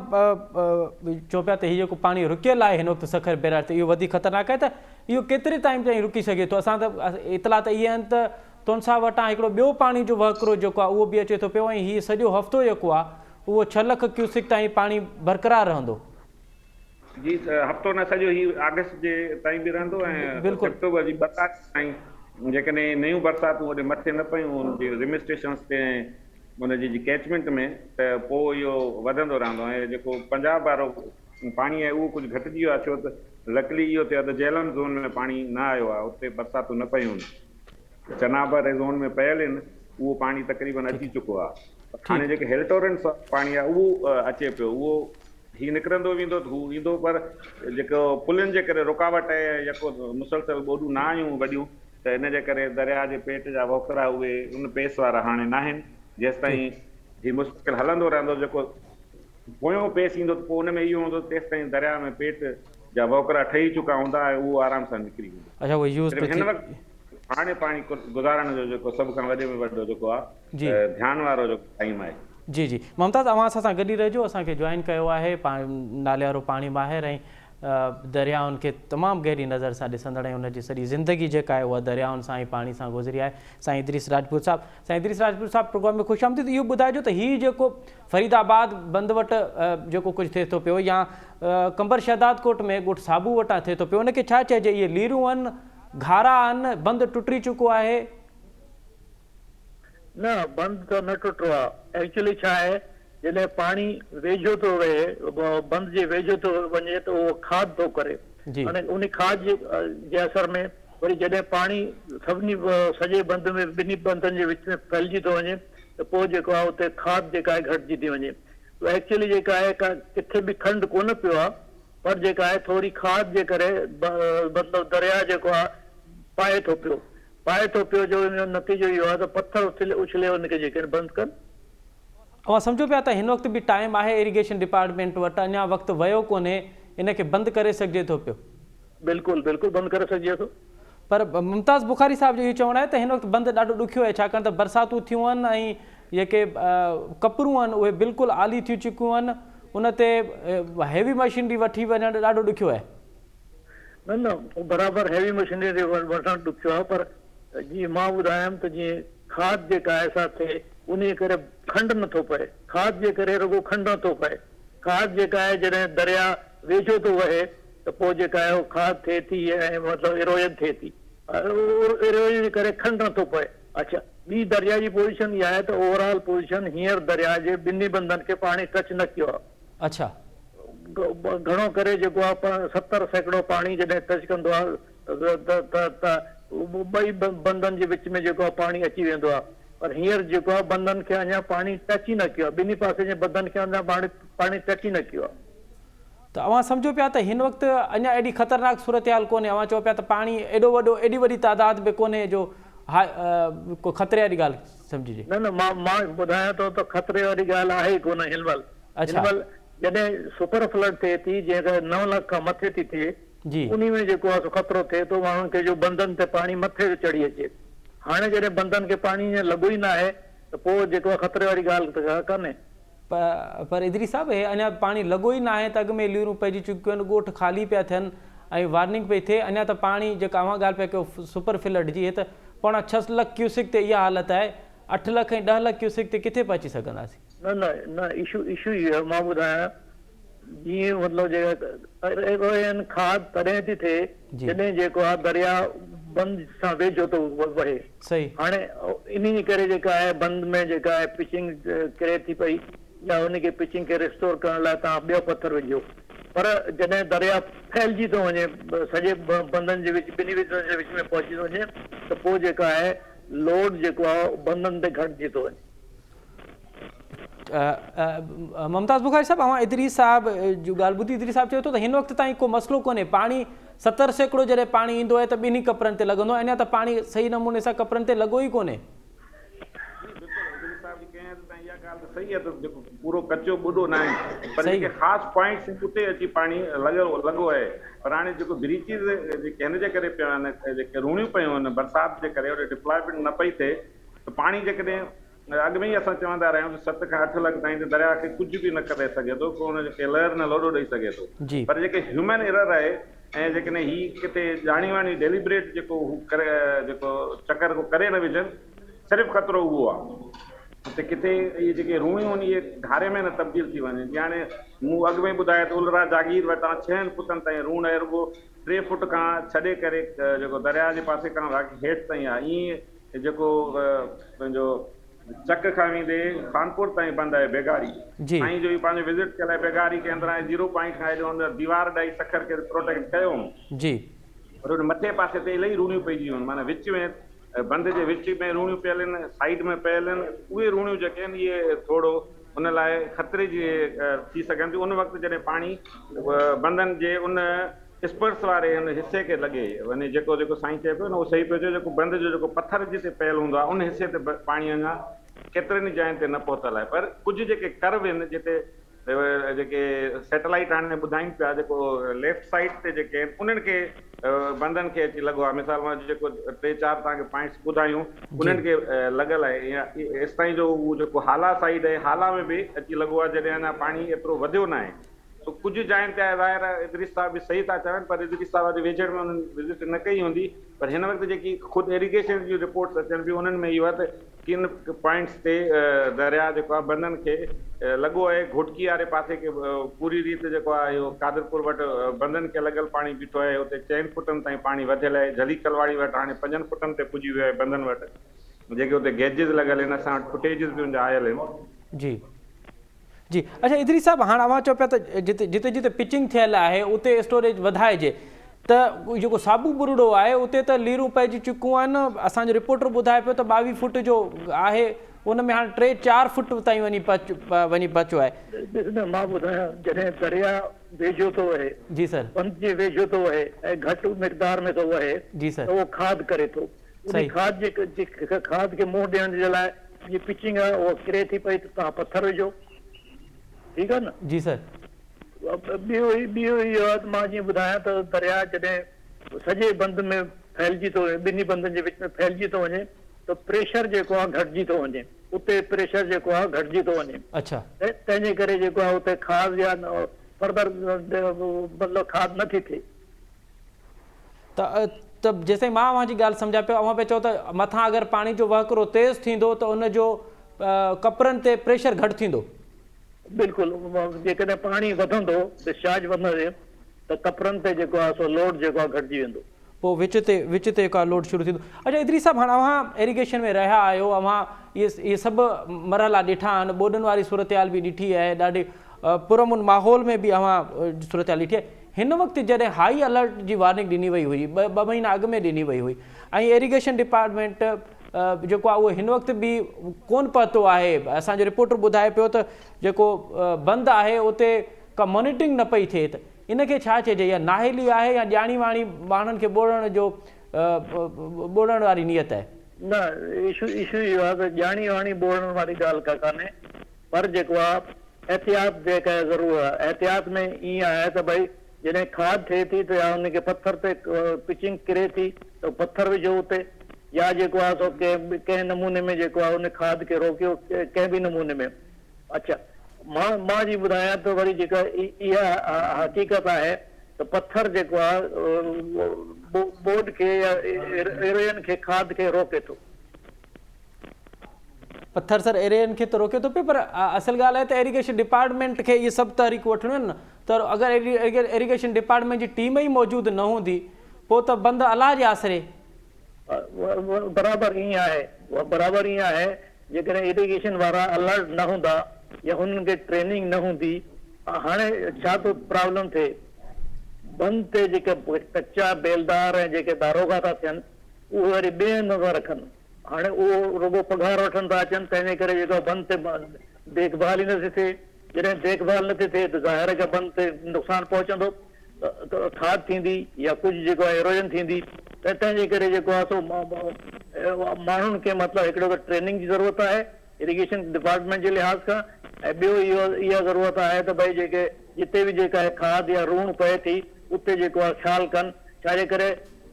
चओ पिया त हीउ जेको पाणी रुकियल आहे हिन वक़्तु सखर बैराज ते इहो वधीक ख़तरनाक आहे त इहो केतिरे टाइम ताईं रुकी सघे थो? असां त इतला त इहे आहिनि त तुंहिंसां वटां हिकिड़ो ॿियो पाणी जो वहिकिरो जेको आहे उहो बि अचे थो पियो ऐं हीउ सॼो हफ़्तो जेको आहे उहो 6 लख क्यूसिक ताईं पाणी बरक़रार रहंदो। जी हफ़्तो न सॼो ही अगस्त जे ताईं बि रहंदो ऐं अक्टूबर जी बरसाति ताईं जेकॾहिं नयूं बरसातूं ओॾे मथे न पयूं हुनजी रिम स्टेशन्स ते हुनजी कैचमेंट में त पोइ इहो वधंदो रहंदो ऐं जेको पंजाब वारो पाणी आहे उहो कुझु घटिजी वियो आहे छो त लकली इहो थियो त झेलम ज़ोन में पाणी न आयो आहे उते बरसातूं न पयूं आहिनि चनाबर ज़ोन में पयल आहिनि उहो पाणी तक़रीबन अची चुको आहे। हाणे जेके हिल टॉरेंट्स पाणी आहे उहो अचे पियो उहो ही निकिरंदो वेंदो हू ईंदो पर जेको पुलनि जे करे रुकावट आहे जेको मुसलसल ॿोॾूं न आहियूं वॾियूं त इन जे करे दरिया जे पेट जा वोकरा उहे उन पेस वारा हाणे न आहिनि जेसिताईं ही मुश्किल हलंदो रहंदो जेको पोयों पेस ईंदो त पोइ उन में इहो हूंदो तेसिताईं दरिया में पेट जा वोकरा ठही चुका हूंदा ऐं उहो आराम सां निकिरी वेंदो। हिन वक़्तु हाणे पाणी गुज़ारण जो जेको सभ खां वॾे में वॾो जेको आहे ध्यानु वारो जेको टाइम आहे। जी जी ममताज़ अवां असां सां गॾु ई रहिजो असांखे जॉइन कयो आहे नाले वारो पाणी माहिर ऐं दरियाउनि खे तमामु गहरी नज़र सां ॾिसंदड़ ऐं हुनजी सॼी ज़िंदगी जेका आहे उहा दरियाउनि सां ई पाणी सां गुज़री आहे साईं इदरीस राजपूत साहिबु। साईं इदरीस राजपूत साहिबु प्रोग्राम में ख़ुशि आमदीद। इहो ॿुधाइजो त हीउ जेको फरीदाबाद बंदि वटि जेको कुझु थिए थो पियो या कंबर शहदाद कोट में ॻोठ साबू वटां थिए थो पियो उनखे छा चइजे इहे लीरूं आहिनि घारा आहिनि बंदि टुटी चुको आहे? न बंदि त न टुटो आहे एक्चुअली छा आहे जॾहिं पाणी वेझो थो वहे बंदि जे वेझो थो वञे त उहो खाद थो करे हाणे उन खाद जे असर में वरी जॾहिं पाणी सभिनी सॼे बंद में ॿिन्ही बंदनि जे विच में फैलिजी थो वञे त पोइ जेको आहे उते खाद जेका आहे घटिजी थी वञे। एक्चुअली जेका आहे किथे बि खंड कोन पियो आहे पर जेका आहे थोरी खाद जे करे मतिलबु दरिया जेको आहे पाए थो पियो जो नतीजो इहो आहे त पत्थर उछले उनखे जेके बंदि कनि। अवां सम्झो पिया त हिन वक़्तु बि टाइम आहे इरिगेशन डिपार्टमेंट वटि अञा वक़्तु वियो कोन्हे इनखे बंदि करे सघिजे थो पियो? बिल्कुलु बिल्कुलु बंदि करे सघिजे थो पर मुमताज़ बुखारी साहिब जो इहो चवणु आहे त हिन वक़्तु बंदि ॾाढो ॾुखियो आहे छाकाणि त बरसातूं थियूं आहिनि ऐं जेके कपरूं आहिनि उहे बिल्कुलु आली थी चुकियूं आहिनि उन ते हैवी मशीनरी वठी वञणु ॾाढो ॾुखियो आहे। न बराबरि हैवी मशीनरी वठणु ॾुखियो आहे पर जीअं मां ॿुधायमि त जीअं खाद जेका आहे सा थिए उन करे खंड नथो पए खाद जे करे रुगो खंड नथो पए खाद जेका आहे जॾहिं दरिया वेझो थो वहे त पोइ जेका आहे उहो खाद थिए थी ऐं मतिलबु इरोजन थिए थी इरोजन जे करे खंड नथो पए। अच्छा ॿी दरिया जी पोज़ीशन इहा आहे त ओवरऑल पोज़ीशन हींअर दरिया जे ॿिन्ही बंदनि खे पाणी टच न कयो आहे। अच्छा घणो करे जेको आहे 70% पाणी जॾहिं टच कंदो आहे त ॿई बंदनि जे विच में जेको आहे पाणी अची वेंदो आहे पर हींअर जेको आहे बंदनि खे अञा पाणी टच ई न कयो आहे ॿिन्ही पासे जे बंदनि खे अञा पाणी टच ई न कयो आहे। त अवां सम्झो पिया त हिन वक़्तु अञा एॾी ख़तरनाक सूरत हाल कोन्हे अवां चओ पिया त पाणी एॾी वॾी तादाद में कोन्हे जो को ख़तरे वारी ॻाल्हि सम्झिजे? न मां ॿुधायां थो त ख़तरे वारी ॻाल्हि आहे ई कोन हिन महिल जॾहिं सुपर फ्लड थिए थी जंहिंखे 9 लाख खां मथे थी थिए उन में जेको आहे ख़तरो थिए थो माण्हुनि खे जो बंदनि ते पाणी मथे चढ़ी अचे हाणे जॾहिं बंदनि खे पाणी लॻो ई न आहे त पोइ जेको आहे ख़तरे वारी ॻाल्हि त कोन्हे। पर इदरीस साहिबु हे अञा पाणी लॻो ई न आहे त अॻु में लीरूं पइजी चुकियूं आहिनि ॻोठ ख़ाली पिया थियनि ऐं वार्निंग पई थिए अञा त पाणी जेका अवां ॻाल्हि पिया कयो सुपर फ्लड जी हे त पोणा 6 लख क्यूसिक ते इहा हालत आहे 8 लख ऐं 10 लख क्यूसिक ते किथे पहुची सघंदासीं? न इशू ई आहे मां ॿुधायां जीअं मतिलबु जेका खाद तॾहिं थी थिए जॾहिं जेको आहे दरिया बंदि सां वेझो थो वहे सही हाणे इन करे जेका आहे बंदि में जेका आहे पिचिंग किरे थी पई या उनखे पिचिंग खे रिस्टोर करण लाइ तव्हां ॿियो पथर विझो पर जॾहिं दरिया फैलिजी थो वञे सॼे बंदनि जे विच ॿिन्ही बंदनि जे विच में पहुची थो वञे त पोइ जेका आहे लोड जेको आहे बंदनि ते घटिजी थो वञे। मुमताज़ बुखारी साहब, अवां इदरीस साहब जो ॻाल्हि ॿुधी, इदरीस साहब चयो थो त हिन वक़्त ताईं को मसइलो कोन्हे, पाणी 70% जॾहिं पाणी ईंदो आहे त ॿिन्ही कपिड़नि ते लॻंदो आहे, अञा त पाणी सही नमूने सां कपिड़नि ते लॻो ई कोन्हे। सही है, तो जेको पूरो कच्चो ॿुॾो न आहे, पर जेके ख़ासि पॉइंट्स उते अची पाणी लॻो आहे। पर हाणे जेको ब्रीचिज़ जेके हिन जे करे पिया आहिनि, जेके रूणियूं पियूं आहिनि बरसाति जे करे, उते डिप्लॉयमेंट न पई थिए त पाणी जेकॾहिं अॻु में ई असां चवंदा रहिया आहियूं 7 खां 8 लख ताईं त दरिया खे कुझु बि न करे सघे थो, को हुन खे लहर न लोॾो ॾेई सघे थो। पर जेके ह्यूमन एरर आहे ऐं जेकॾहिं ही किथे ॼाणी वाणी डेलिब्रेट जेको करे जेको चकर को करे न विझनि, सिर्फ़ु ख़तरो उहो आहे त किथे इहे जेके रूणियूं आहिनि इहे घारे में न तब्दील थी वञे। जीअं हाणे मूं अॻु में ॿुधायो त उलरा जागीर वटां 6 फुटनि ताईं रूण आहे, रुॻो 3 फुट खां छॾे करे जेको दरिया जे पासे खां हेठि ताईं आहे। ईअं जेको पंहिंजो चक खां वेंदे कानपुर ताईं बंदि आहे बेगारी, साईं जो ई पंहिंजो विज़िट कयल आहे बेगारी के अंदरां 0 पॉइंट खां हेॾो अंदरि दीवार ॾाई सखर खे प्रोटेक्ट कयो जी, पर हुन मथे पासे ते इलाही रूणियूं पइजी वियूं, माना विच में बंद जे विच में रूणियूं पियल आहिनि, साइड में पियल आहिनि। उहे रूणियूं जेके आहिनि इहे थोरो उन लाइ ख़तरे जी थी सघनि थियूं उन वक़्तु जॾहिं पाणी बंदनि जे उन स्पर्स वारे हिन हिसे खे लॻे वञे। जेको जेको साईं चए पियो न उहो सही पियो चए, जेको बंद जो जेको पथर जिते पियल हूंदो आहे उन हिसे ते पाणी अञा केतिरनि जायुनि ते न पहुतल आहे। पर कुझु जेके कर्व आहिनि जिते जेके सैटेलाइट हाणे ॿुधाइनि पिया, जेको लेफ्ट साइड ते जेके आहिनि उन्हनि खे बंदनि खे अची लॻो आहे। मिसाल मां जेको 3-4 तव्हांखे पॉइंट्स ॿुधायूं उन्हनि खे लॻल आहे। या एसि ताईं जो उहो जेको हाला साइड आहे, हाला में बि अची लॻो आहे जॾहिं अञा पाणी एतिरो वधियो न आहे। तो कुझु जायुनि ते ज़ाहिर आहे इदरीस साहब बि सही था चवनि, पर इदरीस साहब जे वेझड़ में उन्हनि विज़िट न कई हूंदी। पर हिन वक़्तु जेकी ख़ुदि इरिगेशन जी रिपोर्ट्स अचनि पियूं उन्हनि में इहो आहे त किन पॉइंट्स ते दरिया जेको आहे बंदनि खे लॻो आहे। घोटकी वारे पासे खे पूरी रीति जेको आहे इहो कादरपुर वटि बंदनि खे लॻल पाणी बीठो आहे, हुते 4 फुटनि ताईं पाणी वधियल आहे। झलीकलवाड़ी वटि हाणे 5 फुटनि ते पुॼी वियो आहे बंदनि वटि, जेके हुते गेजिस लॻल आहिनि, असां वटि फुटेजिस बि उनजा आयल आहिनि। जी जी, अच्छा इदरीस साहब, हाँ अवां चो पिया त जिते जिते जिते पिचिंग थियल आहे उते स्टोरेज वधाइजे, त जेको साबू बुरड़ो आहे उते त लीरूं पइजी चुकियूं आहिनि। असांजो रिपोर्टर ॿुधाए पियो त 22 फुट जो आहे, उन में हाणे 3-4 फुट ताईं वञी पहुचो आहे। मां ॿुधायां, जॾहिं दरिया वेझो थो वहे जी सर, पंध जे वेझो थो वहे ऐं घटि मिक़दार में थो वहे जी सर, त उहो खाद करे थो। उन खाद खे मुंहुं ॾियण जे लाइ जीअं पिचिंग आहे उहो किरे थी पई त तव्हां पथर विझो, ठीकु आहे न। जी सर, ॿियो इहो आहे मां जीअं ॿुधायां त दरिया जॾहिं सॼे बंद में फैलिजी थो वञे, ॿिन्ही बंदनि जे विच में फैलिजी थो वञे त प्रेशर जेको आहे घटिजी थो वञे, उते प्रेशर जेको आहे घटिजी थो वञे। अच्छा, तंहिंजे करे जेको आहे उते खाद या फर्दर मतिलबु खाद नथी थिए। त जेसिताईं मां अव्हांजी ॻाल्हि सम्झा पियो, अव्हां पिया चओ त मथां अगरि पाणी जो वहकिरो तेज़ थींदो त उनजो कपिड़नि ते प्रेशर घटि थींदो। बिल्कुलु, जेकॾहिं पाणी वधंदो, डिस्चार्ज वधंदे त कपिड़नि ते जेको आहे सो लोड जेको आहे घटिजी वेंदो, पोइ विच ते जेको आहे लोड शुरू थींदो। अच्छा इदरीस साहब, हाणे अव्हां इरिगेशन में रहिया आहियो, अव्हां इहे सभु मरहला ॾिठा आहिनि, ॿोॾनि वारी सूरत बि ॾिठी आहे, ॾाढी पुरमुन माहौल में बि अव्हां सूरत ॾिठी आहे। हिन वक़्तु जॾहिं हाई अलर्ट जी वार्निंग ॾिनी वई हुई, ॿ महीना अॻु में ॾिनी वई हुई, ऐं इरिगेशन डिपार्टमेंट जेको आहे उहो हिन वक़्तु बि कोन पहुतो आहे। असांजो रिपोर्टर ॿुधाए पियो त जेको बंदि आहे उते का मॉनिटरिंग न पई थिए, त इनखे छा चइजे, या नाहेली आहे या ॼाणी वाणी माण्हुनि खे ॿोड़ण वारी नियत आहे? न, इशू इहो आहे त ॼाणी वाणी ॿोड़ण वारी ॻाल्हि का कोन्हे, पर जेको आहे एहतियात जेका ज़रूरु आहे। एहतियात में ईअं आहे त भई जॾहिं खाद थिए थी त या उनखे पथर ते पिचिंग किरे थी त पथर विझो उते, या जेको आहे सो कंहिं नमूने में जेको आहे उन खाद खे रोकियो कंहिं बि नमूने में। अच्छा, मां जी ॿुधायां त वरी जेका इहा हक़ीक़त आहे त पथर जेको आहे बोर्ड खे या एरियन खे खाद खे रोके थो। पत्थर सर एरियन खे त रोके थो पियो, पर असल ॻाल्हि आहे त इरिगेशन डिपार्टमेंट खे इहे सभु तहरीकूं वठणियूं आहिनि न, त अगरि इरिगेशन डिपार्टमेंट जी टीम ई मौजूदु न हूंदी पोइ त बंदि अलाह जे आसिरे। बराबरि ईअं आहे, जेकॾहिं इरिगेशन वारा अलर्ट न हूंदा या हुननि खे ट्रेनिंग न हूंदी, हाणे छा थो प्रॉब्लम थिए, बंदि ते जेके कच्चा बेलदार ऐं जेके दारोगा था थियनि उहे वरी ॿिए हंधि था रखनि। हाणे उहो रुगो पघार वठनि था अचनि, तंहिंजे करे जेको बंदि ते देखभाल ई नथी थिए। जॾहिं देखभाल नथी थिए त ज़ाहिर आहे बंदि ते नुक़सानु पहुचंदो, खाद थींदी या कुझु जेको आहे इरोजन थींदी। त तंहिंजे करे जेको आहे सो माण्हुनि खे मतिलबु हिकिड़ो त ट्रेनिंग जी ज़रूरत आहे इरिगेशन डिपार्टमेंट जे लिहाज़ खां, ऐं ॿियो इहा ज़रूरत आहे त भई जेके जिते बि जेका आहे खाद या रूण पए थी उते जेको आहे ख़्यालु कनि। छाजे करे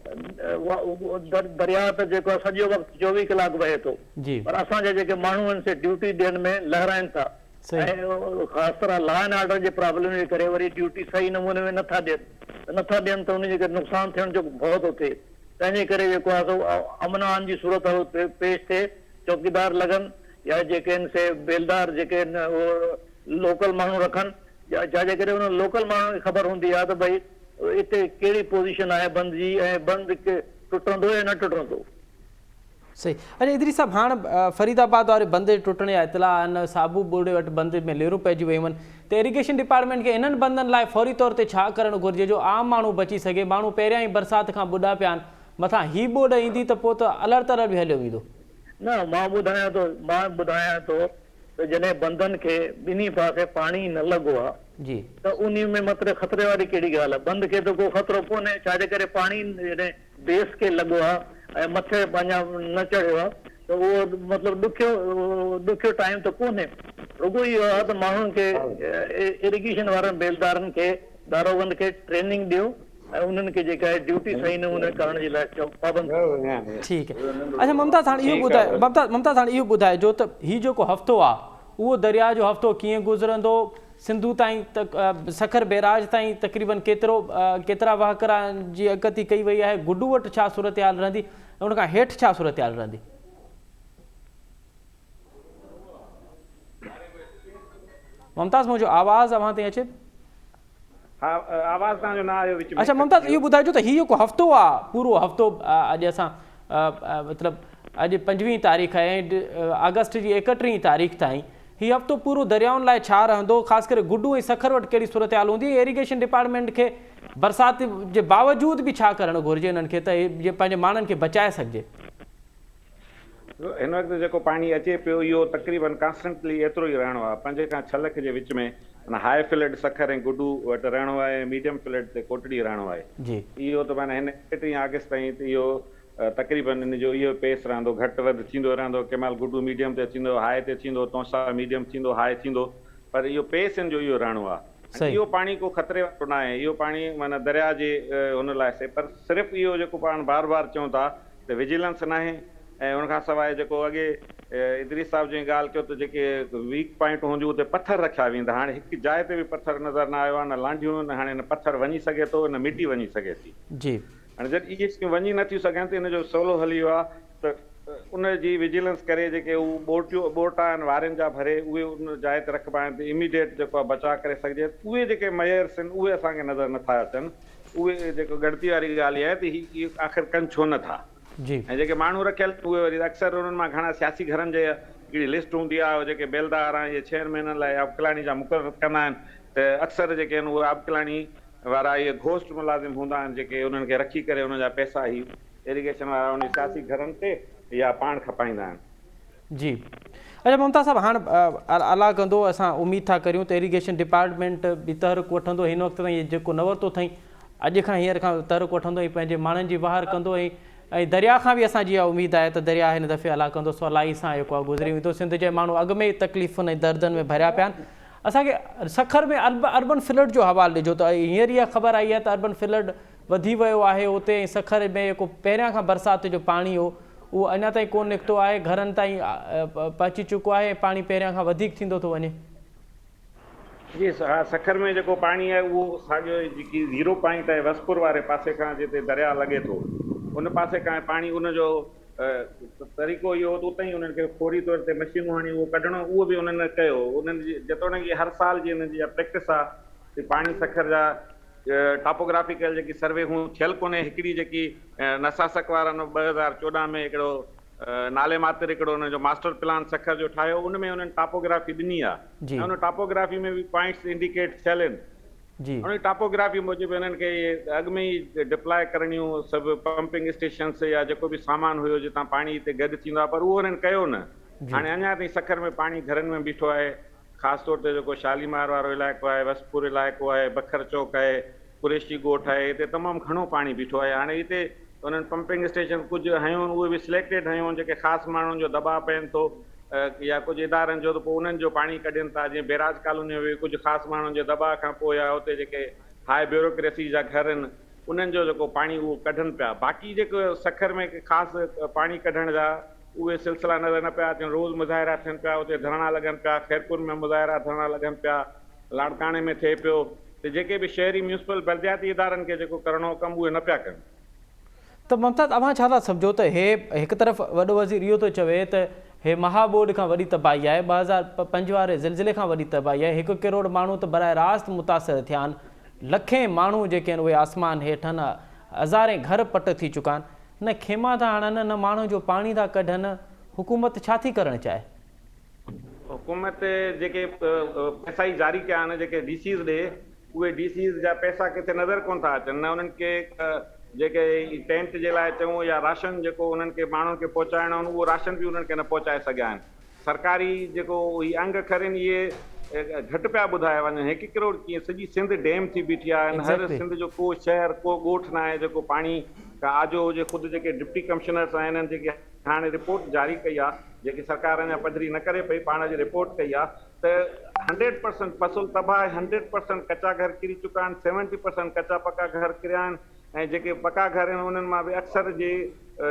दरिया त जेको आहे सॼो वक़्तु 24 कलाक वहे थो, पर असांजा जेके माण्हू आहिनि से ड्यूटी ॾियण में लहराइनि था, ऐं ख़ासि तरह लॉ एंड ऑर्डर जे प्रॉब्लम जे करे वरी ड्यूटी सही नमूने में नथा ॾियनि त उन जे करे नुक़सानु थियण जो भउ थो थिए। तंहिंजे करे जेको आहे सो अमन आन जी सूरत पेश थिए, चौकीदार लॻनि या जेके आहिनि से बेलदार जेके आहिनि लोकल माण्हू रखनि, छाजे करे उन लोकल माण्हुनि खे ख़बर हूंदी आहे त भई हिते कहिड़ी पोज़ीशन आहे बंदि जी, ऐं बंदि टुटंदो या न टुटंदो। सही। अच्छा इदरी साहब, हाणे फरीदाबाद वारे बंदि टुटण जा इतला आहिनि, साबू ॿोड़े वटि बंदि में लेरूं पइजी वियूं आहिनि, त इरिगेशन डिपार्टमेंट खे इन्हनि बंदनि लाइ फौरी तौर ते छा करणु घुरिजे जो आम माण्हू बची सघे? माण्हू पहिरियां ई बरसाति खां ॿुॾा पिया आहिनि, मथां ही ॿोॾ ईंदी त पोइ त अलर्ट अलर्ट बि हलियो वेंदो। न, मां ॿुधायां थो त जॾहिं बंदनि खे ॿिन्ही पासे पाणी न लॻो आहे जी त उन में मतिलबु ख़तरे वारी कहिड़ी ॻाल्हि आहे? बंदि खे त को ख़तरो कोन्हे, छाजे करे पाणी जॾहिं बेस खे लॻो आहे ऐं मथे पंहिंजा न चढ़ियो आहे त उहो मतिलबु ॾुखियो टाइम त कोन्हे। रुॻो इहो आहे त माण्हुनि खे इरिगेशन वारनि बेलदारनि खे दारोगनि खे ट्रेनिंग ॾियो ऐं उन्हनि खे जेका आहे ड्यूटी सही नमूने करण जे लाइ चओ पाबंद। ठीकु आहे। अच्छा ममता सां इहो ॿुधाइजो त हीउ जेको हफ़्तो आहे उहो दरिया जो हफ़्तो कीअं गुज़रंदो? सिंधू ताईं सखर बैराज ताईं तक़रीबन केतिरा वाहकरा जी अगती कई वई आहे? गुडू वटि छा सूरत हाल रहंदी, उन खां हेठि छा सूरत हाल रहंदी? मुमताज़, मुंहिंजो आवाज़ अव्हां ताईं अचे? हा, आवाज़ तव्हांजो न आयो विच में। अच्छा मुमताज़, इहो ॿुधाइजो त हीउ जेको हफ़्तो आहे, पूरो हफ़्तो अॼु असां मतिलबु अॼु 25 तारीख़ आहे ऐं अगस्त जी 31 तारीख़ ताईं हीउ हफ़्तो पूरो दरियाउनि लाइ छा रहंदो? ख़ासि करे गुडू ऐं सखर वटि कहिड़ी सूरत हाल हूंदी? इरिगेशन डिपार्टमेंट खे बरसाति जे बावजूद बि छा करणु घुरिजे इन्हनि खे त इहे पंहिंजे माण्हुनि खे बचाए सघिजे? हिन वक़्तु जेको पाणी अचे पियो इहो तक़रीबन कॉन्स्टेंटली एतिरो ई रहणो आहे, 5 खां 6 लख जे विच में। हाई फ्लड सखर ऐं गुडू वटि रहणो आहे, मीडियम फ्लड ते कोटड़ी रहणो आहे जी। इहो त माना हिन 31 अगस्त ताईं त इहो तक़रीबन इन जो इहो पेस रहंदो, घटि वधि थींदो रहंदो। कंहिं महिल गुडू मीडियम ते थींदो, हाई ते थींदो, तौसा मीडियम थींदो, हाई थींदो, पर इहो पेस इन जो इहो रहणो आहे। इहो पाणी को ख़तरे वारो न आहे, इहो पाणी माना दरिया जे हुन लाइ से, पर सिर्फ़ु इहो जेको पाण बार बार चऊं था त विजिलेंस न आहे। ऐं उनखां सवाइ जेको अॻे इदरीस साहिब जी ॻाल्हि कयो त जेके वीक पॉइंट हूंदियूं उते पथर रखिया वेंदा, हाणे हिकु जाइ ते बि पथर नज़र न आयो आहे, न लांडियूं, न हाणे न पथर वञी सघे थो, न मिटी वञी सघे थी जी। हाणे जॾहिं इहे शयूं वञी नथियूं सघनि त इन जो सवलो हली वियो आहे त उन जी विजिलेंस करे जेके उहे बोट आहिनि वारनि जा भरे उहे उन जाइ ते रखिबा आहिनि त इमीडिएट जेको आहे बचाव करे सघिजे। उहे जेके मयर्स आहिनि उहे असांखे नज़र नथा अचनि। उहे जेको गणती वारी ॻाल्हि आहे त इहे आख़िर कनि छो नथा जी। ऐं जेके माण्हू रखियल उहे वरी अक्सर उन्हनि मां घणा सियासी घरनि जे हिकिड़ी लिस्ट हूंदी आहे, जेके बेलदार आहिनि इहे 6 महीननि लाइ आबकलाणी जा मुक़ररु कंदा आहिनि, त अक्सर जेके आहिनि उहे आबकलाणी वारा इहे घोस्ट मुलाज़िम हूंदा आहिनि जेके उन्हनि खे रखी करे उन जा पैसा ई इरिगेशन वारा उन सियासी घरनि ते या पाण खपाईंदा आहिनि जी। अच्छा ममता साहब, हाणे अला कंदो असां उमेद था करियूं त इरिगेशन डिपार्टमेंट बि तहरुक वठंदो, हिन वक़्तु ताईं जेको न वरितो अथई अॼु खां हींअर खां तहरुक वठंदो ऐं पंहिंजे माण्हुनि जी बहार कंदो, ऐं दरिया खां बि असांजी इहा उमेदु आहे त दरिया हिन दफ़े अला कंदो सवलाई सां जेको आहे गुज़री वेंदो। सिंध जे माण्हू अॻु में तकलीफ़ुनि ऐं दर्दनि में भरिया पिया आहिनि। असांखे सखर में अर्बन फ्लड जो हवालो ॾिजो त हींअर इहा ख़बर आई आहे त अर्बन फ्लड वधी वियो आहे उते, ऐं सखर में जेको पहिरियां खां बरसाति जो पाणी हो उहो अञा ताईं कोन निकितो आहे, घरनि ताईं पहुची चुको आहे, पाणी पहिरियां खां वधीक थींदो थो वञे जी। सखर में जेको पाणी आहे उहो साॻियो जेकी 0 पॉइंट आहे वसपुर वारे पासे खां जिते दरिया लॻे थो उन पासे खां पाणी उनजो तरीक़ो इहो त उतां ई उन्हनि खे फौरी तौर ते मशीनूं हणी उहो कढणो, उहो बि उन्हनि कयो। उन्हनि जी जेतोणीकि हर साल जी उन्हनि जी प्रैक्टिस आहे पाणी सखर जा टॉपोग्राफिकल जेकी सर्वे हूं थियल कोन्हे। हिकिड़ी जेकी नसासक वारनि 2014 में हिकिड़ो नाले मातिर हिकिड़ो हुन जो मास्टर प्लान सखर जो ठाहियो, उन में उन्हनि टापोग्राफी ॾिनी आहे ऐं उन टापोग्राफी में बि पॉइंट्स इंडिकेट थियल आहिनि। उन टापोग्राफी मूजिबि हिननि खे अॻु में ई डिप्लॉय करणियूं सभु पंपिंग स्टेशन्स या जेको बि सामान हुयो जितां पाणी हिते गॾु थींदो आहे, पर उहो हुननि कयो न। हाणे अञा ताईं सखर में पाणी घरनि में बीठो आहे, ख़ासि तौर ते जेको शालीमार वारो इलाइक़ो आहे, वसपुर इलाइक़ो आहे, बखर चौक आहे, कुरेशी ॻोठ आहे, हिते तमामु घणो पाणी बीठो आहे। हाणे हिते उन्हनि पंपिंग स्टेशन कुझु हयूं आहिनि, उहे बि सिलेक्टेड हयूं जेके ख़ासि माण्हुनि जो दॿाउ पइनि थो या कुझु इदारनि जो, त पोइ उन्हनि जो पाणी कढनि था। जीअं बैराज कॉलोनी में कुझु ख़ासि माण्हुनि जे दॿाउ खां पोइ या हुते जेके हाई ब्यूरोक्रेसी जा घर आहिनि उन्हनि जो जेको पाणी उहो कढनि पिया। बाक़ी जेको सखर में ख़ासि पाणी कढण जा उहे सिलसिला नज़र न पिया अचनि। रोज़ मुज़ाहिरा थियनि पिया, उते धरणा लॻनि पिया, खैरपुर में मुज़ाहिरा धरणा लॻनि पिया, लाड़काणे में थिए पियो, त जेके बि शहरी म्यूनिसिपल बलदियाती इदारनि खे जेको करिणो कमु उहे न पिया कनि। त ममता तव्हां छा था सम्झो त हे हिकु तरफ़ वॾो वज़ीर इहो थो चवे त हे महाबोड खां वॾी तबाही आहे, 2005 वारे ज़िलज़िले खां वॾी तबाही आहे, 1 करोड़ माण्हू त बराह रास्त मुतासिर थिया आहिनि, लखें माण्हू जेके आहिनि उहे आसमान हेठि आहिनि, हज़ारें घर पट थी चुका आहिनि, न खेमा था हणनि न माण्हू जो पाणी था कढनि, हुकूमत छा थी करणु चाहे? हुकूमत जेके पैसा ई जारी कया आहिनि, जेके डीसीज़ ॾे, उहे डीसीज़ जा पैसा किथे नज़र कोन था अचनि। न उन्हनि खे जेके टेंट जे लाइ चऊं या राशन जेको उन्हनि खे माण्हुनि खे पहुचाइणो आहिनि उहो राशन बि उन्हनि खे न पहुचाए सघिया आहिनि। सरकारी जेको ही अंग खरनि इहे घटि पिया ॿुधाए वञनि। 1 करोड़ कीअं, सॼी सिंध डैम थी बीठी आहे, हर सिंध जो को शहर को ॻोठ न आहे जेको पाणी खां आजो हुजे। ख़ुदि जेके डिप्टी कमिश्नर्स आहिनि जेके हाणे रिपोर्ट जारी कई आहे, जेकी सरकार अञा पधरी न करे पई, पाण जी रिपोर्ट कई आहे त 100% फसल तबाह, 100% कचा घर किरी चुका आहिनि, 70% कचा पका घर किरिया आहिनि ऐं जेके पका घर आहिनि उन्हनि मां बि अक्सर जे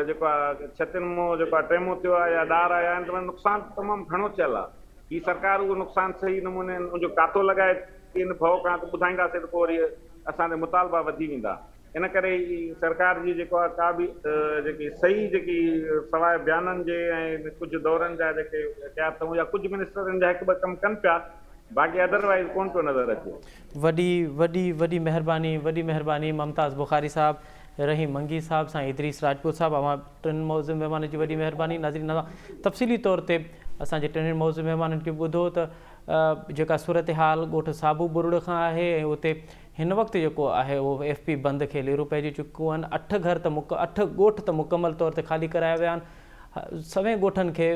जेको आहे छतियुनि मां जेको आहे टेमो थियो आहे या ॾार आया आहिनि, त नुक़सानु तमामु घणो थियल आहे। ही सरकार उहो नुक़सानु सही नमूने उनजो कातो लॻाए इन भउ खां त ॿुधाईंदासीं त पोइ वरी असांजा मुतालबा वधी वेंदा। इन करे सरकार जी जेको आहे का बि जेकी सही जेकी सवाइ बयाननि जे ऐं कुझु दौरनि जा जेके कया अथऊं या कुझु मिनिस्टरनि जा 1-2 कम कनि पिया, बाक़ी अदरवाइज़ कोन पियो नज़र अचे। वॾी महिरबानी ममताज़ बुखारी साहब, रहीम मंगी साहब, साईं इदरीस राजपूत साहब, अवां 3 मौज़ूद महिमान जी वॾी महिरबानी। नाज़रीन, तफ़सीली तौर ते असांजे 3 मौज़ूद महिमाननि खे ॿुधो त जेका सूरत हाल ॻोठ साबू बुरुड़ खां आहे ऐं उते हिन वक़्तु जेको आहे उहो FP बंदि खे लेरूं पइजी चुकियूं आहिनि। 8 ॻोठ त मुकमल तौर ते ख़ाली कराया विया आहिनि, सवें ॻोठनि खे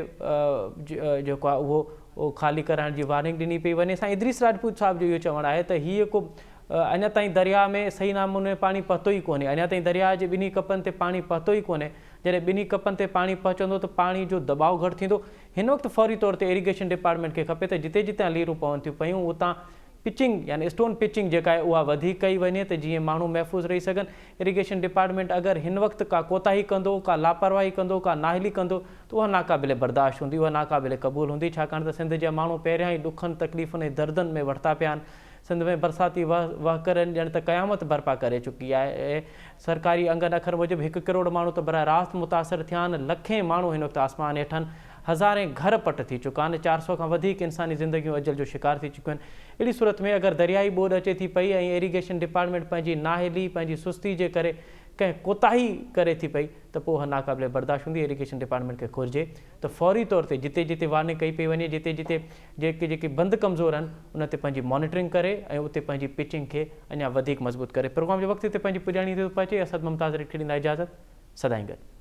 जेको आहे उहो ख़ाली कराइण जी वार्निंग ॾिनी पई वञे। साईं इदरीस राजपूत साहब जो इहो चवणु आहे त हीअ को अञा ताईं दरिया में सही नमूने पाणी पहुतो ई कोन्हे, अञा ताईं दरिया जे 2 कपनि ते पाणी पहुतो ई कोन्हे। जॾहिं 2 कपनि ते पाणी पहुचंदो त पाणी जो दबाव घटि थींदो। हिन वक़्तु फौरी तौर ते इरीगेशन डिपार्टमेंट खे खपे त जिते जिते लीरूं पवनि थियूं पयूं उतां पिचिंग यानी स्टोन पिचिंग जेका आहे उहा वधीक कई वञे त जीअं माण्हू महफ़ूज़ रही सघनि। इरीगेशन डिपार्टमेंट अगरि हिन वक़्तु का कोताही कंदो, का लापरवाही कंदो, का नाहिली कंदो त उहा नाक़ाबिले बर्दाश्त हूंदी, उहा नाक़ाबिले क़बूल हूंदी, छाकाणि त सिंध जा माण्हू पहिरियां ई ॾुखनि तकलीफ़ुनि ऐं दर्दनि में वरिता पिया आहिनि। सिंध में बरसाती वहकरनि ॼण त क़यामत बर्पा करे चुकी आहे। सरकारी अंगनि अखर मूजिबि 1 करोड़ माण्हू त बराह रास्त मुतासिर थिया आहिनि, लखें माण्हू हिन वक़्तु आसमान हेठि, हज़ारें घर पट थी चुका आहिनि, 400 खां वधीक इंसानी ज़िंदगियूं अजल जो शिकार थी चुकियूं आहिनि। अहिड़ी सूरत में अगरि दरियाई ॿोॾि अचे थी पई ऐं इरीगेशन डिपार्टमेंट पंहिंजी नाहिली, पंहिंजी सुस्ती जे करे कंहिं कोताही करे थी पई त पोइ नाक़ाबिले बर्दाश्त हूंदी। इरीगेशन डिपार्टमेंट खे घुरिजे त फौरी तौर ते जिते जिते वार्निंग कई पई वञे, जिते जिते जेके बंदि कमज़ोर आहिनि उन ते पंहिंजी मॉनिटरिंग करे ऐं उते पंहिंजी पिचिंग खे अञा वधीक मज़बूत करे। प्रोग्राम जे वक़्त ते पंहिंजी पुॼाणी थी पहुचे। असद मुमताज़ खे ॾींदा इजाज़त, सदाईं गॾु।